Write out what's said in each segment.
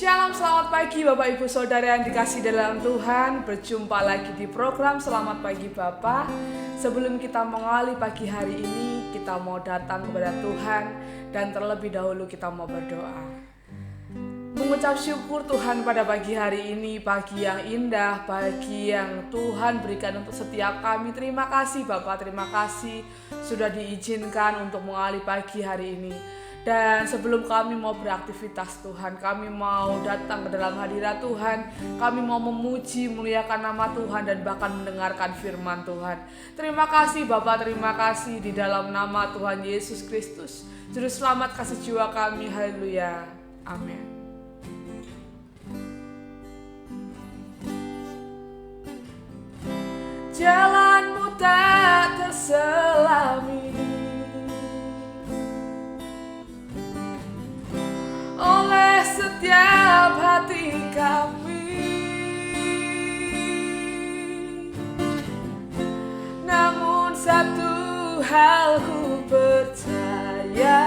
Shalom, selamat pagi Bapak Ibu Saudara yang dikasih dalam Tuhan. Berjumpa lagi di program Selamat Pagi Bapak. Sebelum kita mengawali pagi hari ini, kita mau datang kepada Tuhan dan terlebih dahulu kita mau berdoa. Mengucap syukur Tuhan pada pagi hari ini, pagi yang indah, pagi yang Tuhan berikan untuk setiap kami. Terima kasih Bapak, terima kasih sudah diizinkan untuk mengawali pagi hari ini. Dan sebelum kami mau beraktivitas Tuhan, kami mau datang ke dalam hadirat Tuhan, kami mau memuji, muliakan nama Tuhan dan bahkan mendengarkan firman Tuhan. Terima kasih Bapak, terima kasih di dalam nama Tuhan Yesus Kristus, Juru Selamat kasih jiwa kami, haleluya, amin. Jalanmu tak terselami oleh setiap hati kami, namun satu hal ku percaya,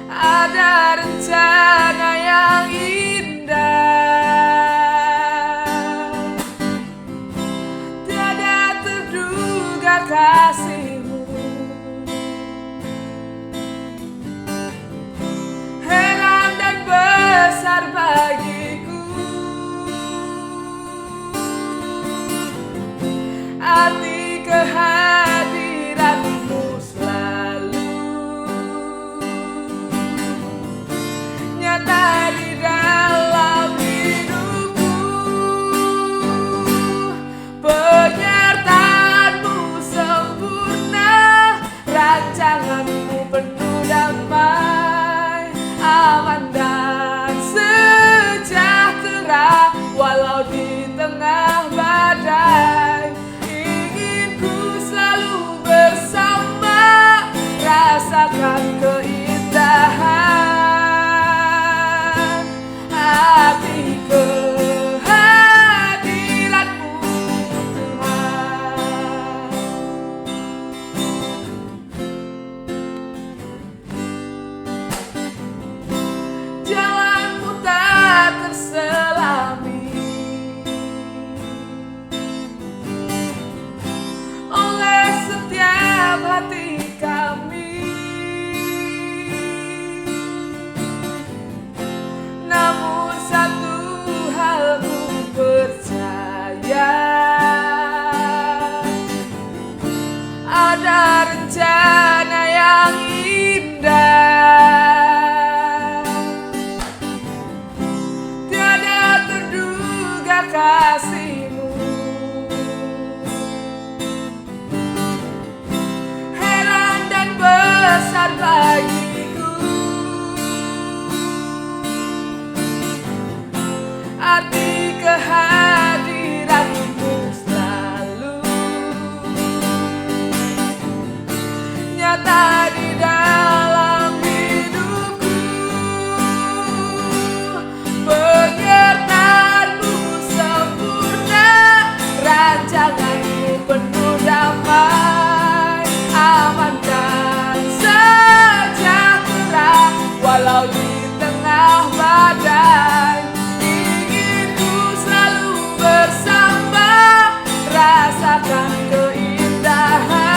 ada rencana yang indah, tiada terduga kasih besar bagiku, arti kehadiranmu selalu nyata di dalam hidupku, penyertaanmu sempurna, rancanganmu penuh damai, aman dan sejahtera. Walau di tengah badai, ingin ku selalu bersama, rasakan keindahan hati kehadiranmu Tuhan. Jalanmu tak terselami oleh setiap hati kami, namun satu hal ku percaya, ada rencana yang indah, tiada terduga kasih-Mu, heran dan besar bagiku, arti kehadiran-Mu selalu nyata di dalam hidupku, penyertaan-Mu sempurna, rancangan-Mu penuh damai, aman dan sejahtera. Walau di tengah badai, ingin ku selalu bersama, rasakan keindahan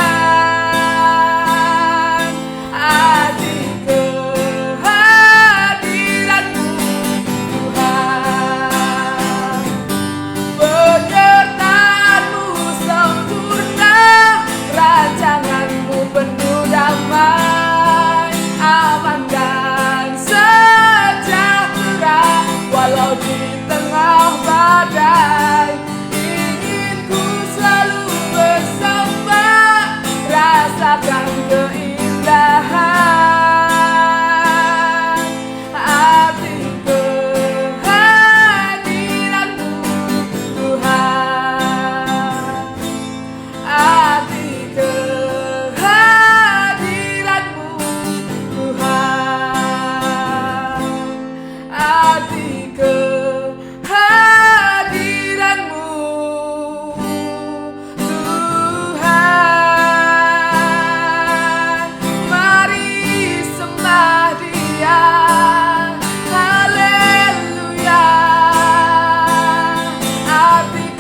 hati kehadiran-Mu Tuhan. Penyertaan-Mu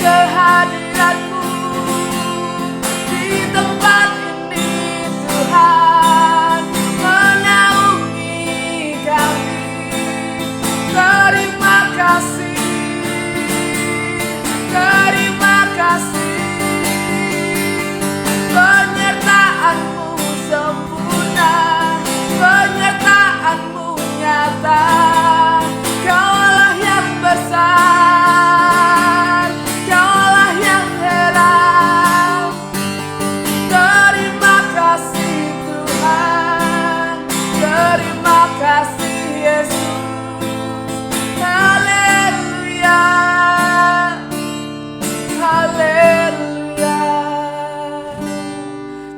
kehadiran-Mu di tempat ini Tuhan, menaungi kami. Terima kasih, terima kasih. Penyertaan-Mu sempurna, penyertaan-Mu nyata. Kau Allah yang besar, Kau Allah yang heran. Terima kasih Tuhan, terima kasih Yesus. Haleluya, haleluya.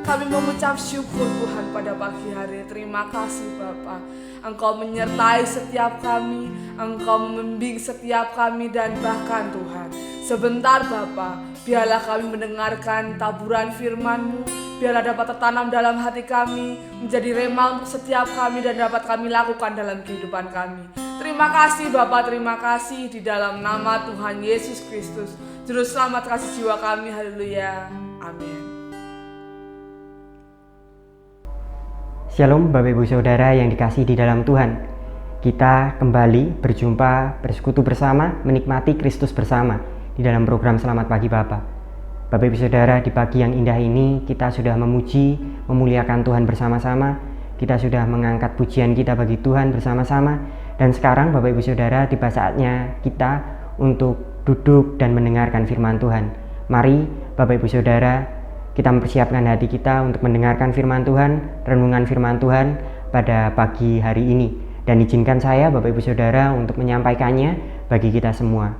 Kami mengucap syukur Tuhan pada pagi hari. Terima kasih Bapa. Engkau menyertai setiap kami, Engkau membimbing setiap kami, dan bahkan Tuhan, sebentar Bapa, biarlah kami mendengarkan taburan firman-Mu, biarlah dapat tertanam dalam hati kami, menjadi rema untuk setiap kami dan dapat kami lakukan dalam kehidupan kami. Terima kasih Bapa, terima kasih di dalam nama Tuhan Yesus Kristus, Juru Selamat kasih jiwa kami. Haleluya, amin. Shalom Bapak Ibu Saudara yang dikasihi di dalam Tuhan. Kita kembali berjumpa, bersekutu bersama, menikmati Kristus bersama di dalam program Selamat Pagi Bapa. Bapak Ibu Saudara, di pagi yang indah ini kita sudah memuji, memuliakan Tuhan bersama-sama. Kita sudah mengangkat pujian kita bagi Tuhan bersama-sama. Dan sekarang Bapak Ibu Saudara, tiba saatnya kita untuk duduk dan mendengarkan firman Tuhan. Mari Bapak Ibu Saudara, kita mempersiapkan hati kita untuk mendengarkan firman Tuhan, renungan firman Tuhan pada pagi hari ini. Dan izinkan saya Bapak Ibu Saudara untuk menyampaikannya bagi kita semua.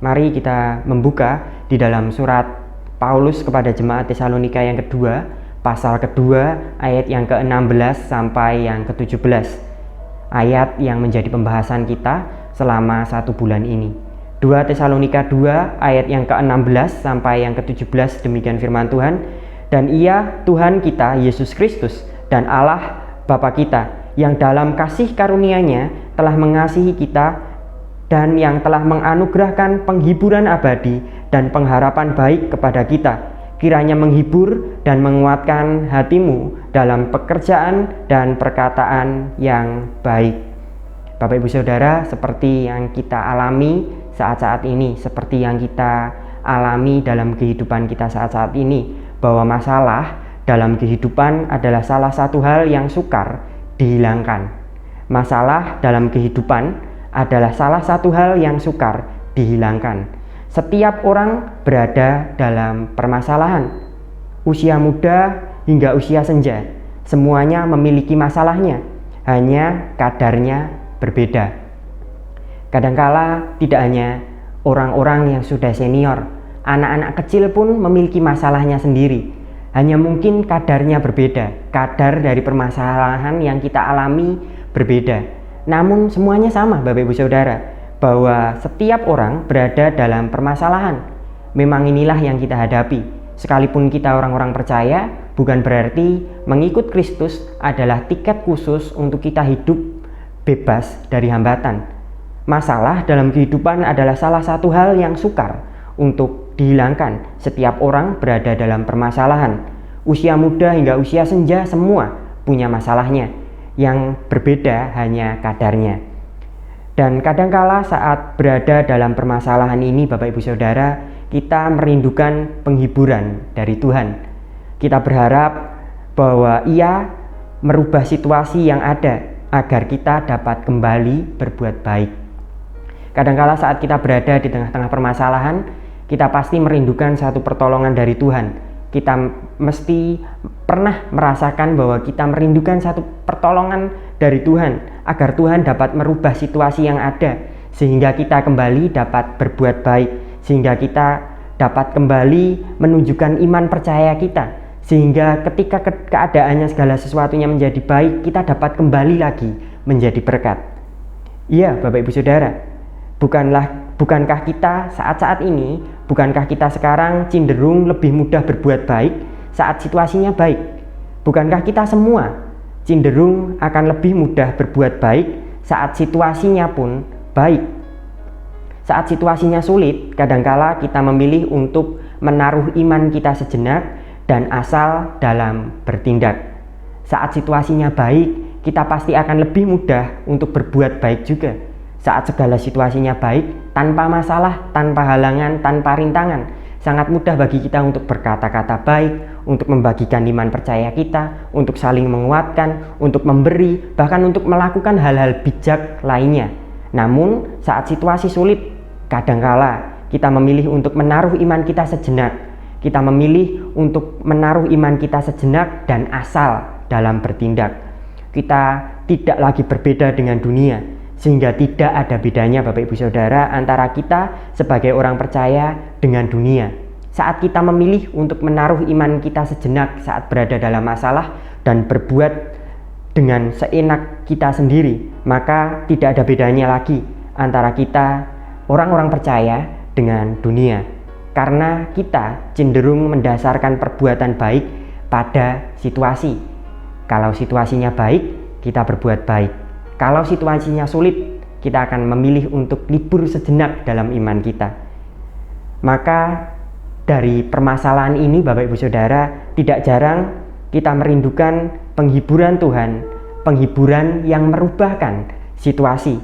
Mari kita membuka di dalam surat Paulus kepada jemaat Tesalonika yang kedua, pasal kedua, ayat yang ke-16 sampai yang ke-17. Ayat yang menjadi pembahasan kita selama 1 bulan ini. 2 Tesalonika 2 ayat yang ke-16 sampai yang ke-17, demikian firman Tuhan. Dan Ia Tuhan kita Yesus Kristus dan Allah Bapa kita yang dalam kasih karunia-Nya telah mengasihi kita dan yang telah menganugerahkan penghiburan abadi dan pengharapan baik kepada kita, kiranya menghibur dan menguatkan hatimu dalam pekerjaan dan perkataan yang baik. Bapak Ibu Saudara, seperti yang kita alami saat-saat ini, seperti yang kita alami dalam kehidupan kita saat-saat ini, bahwa masalah dalam kehidupan adalah salah satu hal yang sukar dihilangkan. Masalah dalam kehidupan adalah salah satu hal yang sukar dihilangkan. Setiap orang berada dalam permasalahan. Usia muda hingga usia senja, semuanya memiliki masalahnya, hanya kadarnya berbeda. Kadangkala tidak hanya orang-orang yang sudah senior, anak-anak kecil pun memiliki masalahnya sendiri. Hanya mungkin kadarnya berbeda, kadar dari permasalahan yang kita alami berbeda. Namun semuanya sama Bapak Ibu Saudara, bahwa setiap orang berada dalam permasalahan. Memang inilah yang kita hadapi. Sekalipun kita orang-orang percaya, bukan berarti mengikut Kristus adalah tiket khusus untuk kita hidup bebas dari hambatan. Masalah dalam kehidupan adalah salah satu hal yang sukar untuk dihilangkan. Setiap orang berada dalam permasalahan. Usia muda hingga usia senja semua punya masalahnya. Yang berbeda hanya kadarnya. Dan kadangkala saat berada dalam permasalahan ini Bapak Ibu Saudara, kita merindukan penghiburan dari Tuhan. Kita berharap bahwa Ia merubah situasi yang ada agar kita dapat kembali berbuat baik. Kadangkala saat kita berada di tengah-tengah permasalahan, kita pasti merindukan satu pertolongan dari Tuhan. Kita mesti pernah merasakan bahwa kita merindukan satu pertolongan dari Tuhan, agar Tuhan dapat merubah situasi yang ada, sehingga kita kembali dapat berbuat baik, sehingga kita dapat kembali menunjukkan iman percaya kita, sehingga ketika keadaannya segala sesuatunya menjadi baik, kita dapat kembali lagi menjadi berkat. Iya Bapak Ibu Saudara, bukankah kita saat-saat ini, bukankah kita sekarang cenderung lebih mudah berbuat baik saat situasinya baik? Bukankah kita semua cenderung akan lebih mudah berbuat baik saat situasinya pun baik? Saat situasinya sulit, kadangkala kita memilih untuk menaruh iman kita sejenak dan asal dalam bertindak. Saat situasinya baik, kita pasti akan lebih mudah untuk berbuat baik juga. Saat segala situasinya baik, tanpa masalah, tanpa halangan, tanpa rintangan, sangat mudah bagi kita untuk berkata-kata baik, untuk membagikan iman percaya kita, untuk saling menguatkan, untuk memberi, bahkan untuk melakukan hal-hal bijak lainnya. Namun, saat situasi sulit, kadangkala kita memilih untuk menaruh iman kita sejenak. Kita memilih untuk menaruh iman kita sejenak dan asal dalam bertindak. Kita tidak lagi berbeda dengan dunia, sehingga tidak ada bedanya Bapak Ibu Saudara antara kita sebagai orang percaya dengan dunia. Saat kita memilih untuk menaruh iman kita sejenak saat berada dalam masalah dan berbuat dengan seenak kita sendiri, maka tidak ada bedanya lagi antara kita orang-orang percaya dengan dunia, karena kita cenderung mendasarkan perbuatan baik pada situasi. Kalau situasinya baik, kita berbuat baik. Kalau situasinya sulit, kita akan memilih untuk libur sejenak dalam iman kita. Maka dari permasalahan ini Bapak Ibu Saudara, tidak jarang kita merindukan penghiburan Tuhan, penghiburan yang merubahkan situasi.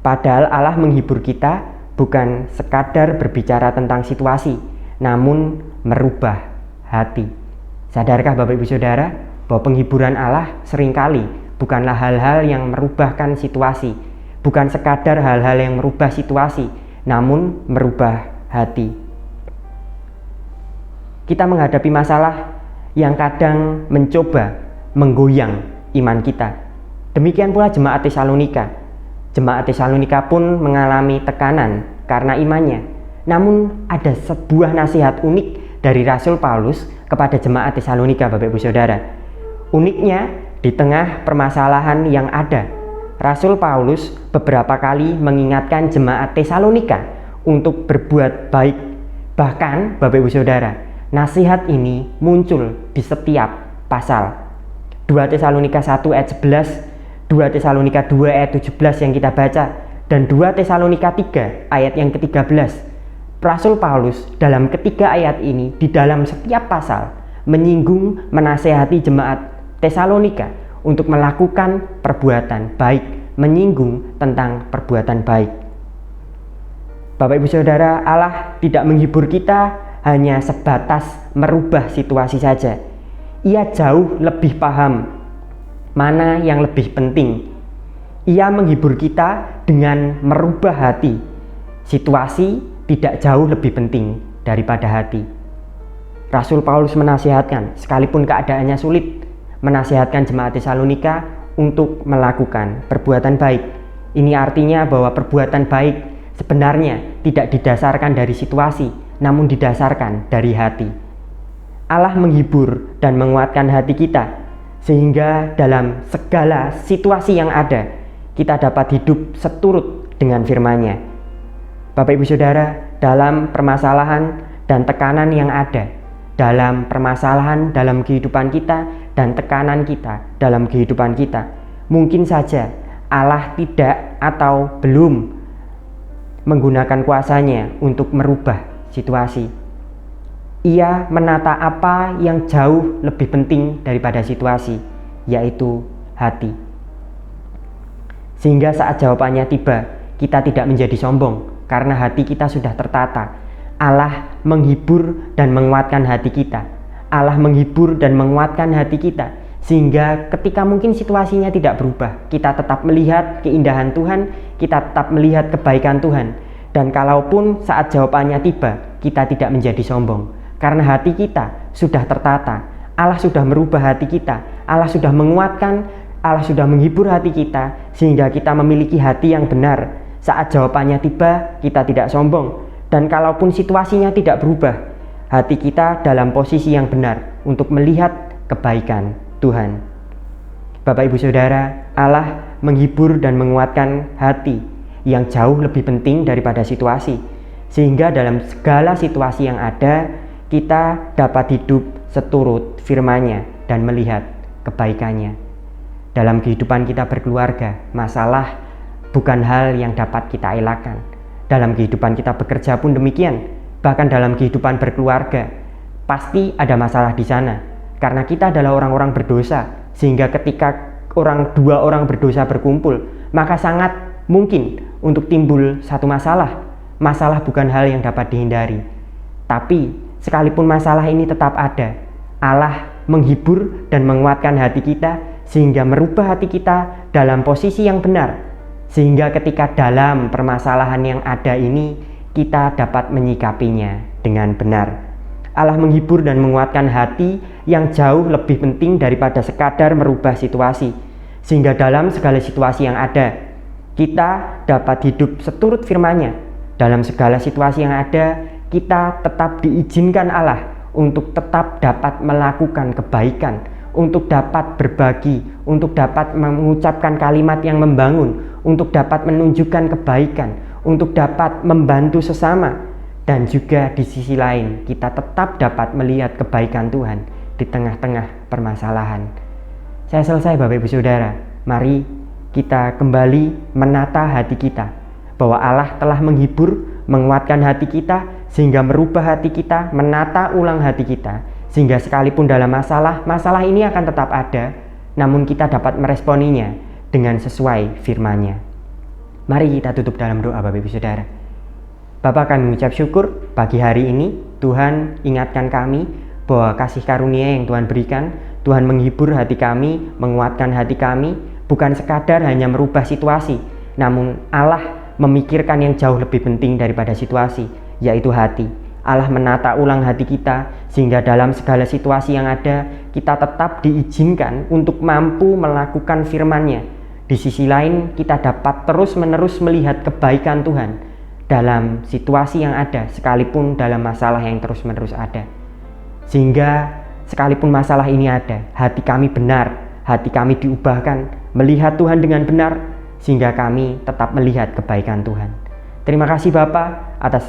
Padahal Allah menghibur kita bukan sekadar berbicara tentang situasi, namun merubah hati. Sadarkah Bapak Ibu Saudara bahwa penghiburan Allah seringkali bukanlah hal-hal yang merubahkan situasi, bukan sekadar hal-hal yang merubah situasi, namun merubah hati. Kita menghadapi masalah yang kadang mencoba menggoyang iman kita. Demikian pula jemaat Tesalonika. Jemaat Tesalonika pun mengalami tekanan karena imannya. Namun ada sebuah nasihat unik dari Rasul Paulus kepada jemaat Tesalonika Bapak Ibu Saudara. Uniknya, di tengah permasalahan yang ada, Rasul Paulus beberapa kali mengingatkan jemaat Tesalonika untuk berbuat baik. Bahkan Bapak Ibu Saudara, nasihat ini muncul di setiap pasal. 2 Tesalonika 1 ayat 11, 2 Tesalonika 2 ayat 17 yang kita baca, dan 2 Tesalonika 3 ayat yang ke-13. Rasul Paulus dalam ketiga ayat ini di dalam setiap pasal menyinggung, menasehati jemaat Tesalonika untuk melakukan perbuatan baik, menyinggung tentang perbuatan baik. Bapak Ibu Saudara, Allah tidak menghibur kita hanya sebatas merubah situasi saja. Ia jauh lebih paham mana yang lebih penting. Ia menghibur kita dengan merubah hati. Situasi tidak jauh lebih penting daripada hati. Rasul Paulus menasihatkan, sekalipun keadaannya sulit, menasihatkan jemaat Tesalonika untuk melakukan perbuatan baik. Ini artinya bahwa perbuatan baik sebenarnya tidak didasarkan dari situasi, namun didasarkan dari hati. Allah menghibur dan menguatkan hati kita, sehingga dalam segala situasi yang ada, kita dapat hidup seturut dengan firman-Nya. Bapak Ibu Saudara, dalam permasalahan dan tekanan yang ada, dalam permasalahan dalam kehidupan kita dan tekanan kita dalam kehidupan kita, mungkin saja Allah tidak atau belum menggunakan kuasa-Nya untuk merubah situasi. Ia menata apa yang jauh lebih penting daripada situasi, yaitu hati. Sehingga saat jawabannya tiba, kita tidak menjadi sombong karena hati kita sudah tertata. Allah menghibur dan menguatkan hati kita. Allah menghibur dan menguatkan hati kita, sehingga ketika mungkin situasinya tidak berubah, kita tetap melihat keindahan Tuhan, kita tetap melihat kebaikan Tuhan. Dan kalaupun saat jawabannya tiba, kita tidak menjadi sombong, karena hati kita sudah tertata. Allah sudah merubah hati kita, Allah sudah menguatkan, Allah sudah menghibur hati kita, sehingga kita memiliki hati yang benar. Saat jawabannya tiba, kita tidak sombong. Dan kalaupun situasinya tidak berubah, hati kita dalam posisi yang benar untuk melihat kebaikan Tuhan. Bapak Ibu Saudara, Allah menghibur dan menguatkan hati yang jauh lebih penting daripada situasi. Sehingga dalam segala situasi yang ada, kita dapat hidup seturut firman-Nya dan melihat kebaikan-Nya. Dalam kehidupan kita berkeluarga, masalah bukan hal yang dapat kita elakkan. Dalam kehidupan kita bekerja pun demikian, bahkan dalam kehidupan berkeluarga, pasti ada masalah di sana. Karena kita adalah orang-orang berdosa, sehingga ketika dua orang berdosa berkumpul, maka sangat mungkin untuk timbul satu masalah. Masalah bukan hal yang dapat dihindari. Tapi sekalipun masalah ini tetap ada, Allah menghibur dan menguatkan hati kita sehingga merubah hati kita dalam posisi yang benar, sehingga ketika dalam permasalahan yang ada ini kita dapat menyikapinya dengan benar. Allah menghibur dan menguatkan hati yang jauh lebih penting daripada sekadar merubah situasi, sehingga dalam segala situasi yang ada kita dapat hidup seturut firman-Nya. Dalam segala situasi yang ada kita tetap diizinkan Allah untuk tetap dapat melakukan kebaikan, untuk dapat berbagi, untuk dapat mengucapkan kalimat yang membangun, untuk dapat menunjukkan kebaikan, untuk dapat membantu sesama, dan juga di sisi lain kita tetap dapat melihat kebaikan Tuhan di tengah-tengah permasalahan. Saya selesai Bapak Ibu Saudara, mari kita kembali menata hati kita, bahwa Allah telah menghibur, menguatkan hati kita, sehingga merubah hati kita, menata ulang hati kita, sehingga sekalipun dalam masalah ini akan tetap ada, namun kita dapat meresponinya dengan sesuai firman-Nya. Mari kita tutup dalam doa Bapak Ibu Saudara. Bapa, kami mengucap syukur pagi hari ini Tuhan ingatkan kami bahwa kasih karunia yang Tuhan berikan, Tuhan menghibur hati kami, menguatkan hati kami, bukan sekadar hanya merubah situasi, namun Allah memikirkan yang jauh lebih penting daripada situasi, yaitu hati. Allah menata ulang hati kita sehingga dalam segala situasi yang ada kita tetap diizinkan untuk mampu melakukan firman-Nya. Di sisi lain kita dapat terus-menerus melihat kebaikan Tuhan dalam situasi yang ada, sekalipun dalam masalah yang terus-menerus ada. Sehingga sekalipun masalah ini ada, hati kami benar, hati kami diubahkan melihat Tuhan dengan benar, sehingga kami tetap melihat kebaikan Tuhan. Terima kasih Bapa atas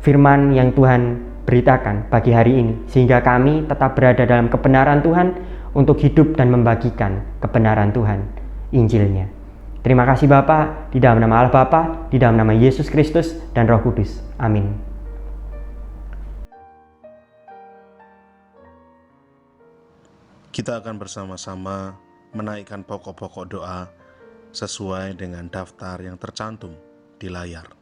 firman yang Tuhan beritakan pagi hari ini, sehingga kami tetap berada dalam kebenaran Tuhan untuk hidup dan membagikan kebenaran Tuhan, Injil-Nya. Terima kasih Bapa, di dalam nama Allah Bapa, di dalam nama Yesus Kristus dan Roh Kudus. Amin. Kita akan bersama-sama menaikkan pokok-pokok doa sesuai dengan daftar yang tercantum di layar.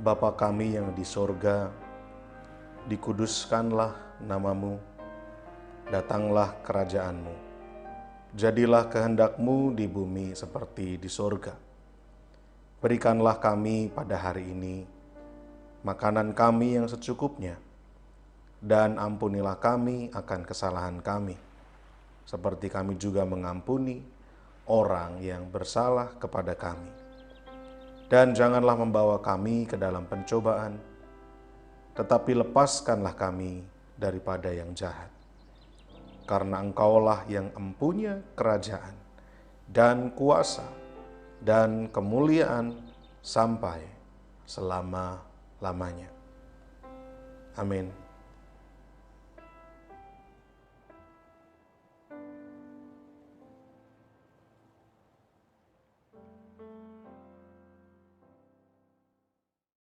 Bapa kami yang di sorga, dikuduskanlah namamu, datanglah kerajaanmu. Jadilah kehendak-Mu di bumi seperti di sorga. Berikanlah kami pada hari ini makanan kami yang secukupnya, dan ampunilah kami akan kesalahan kami, seperti kami juga mengampuni orang yang bersalah kepada kami. Dan janganlah membawa kami ke dalam pencobaan, tetapi lepaskanlah kami daripada yang jahat. Karena Engkaulah yang empunya kerajaan dan kuasa dan kemuliaan sampai selama-lamanya. Amin.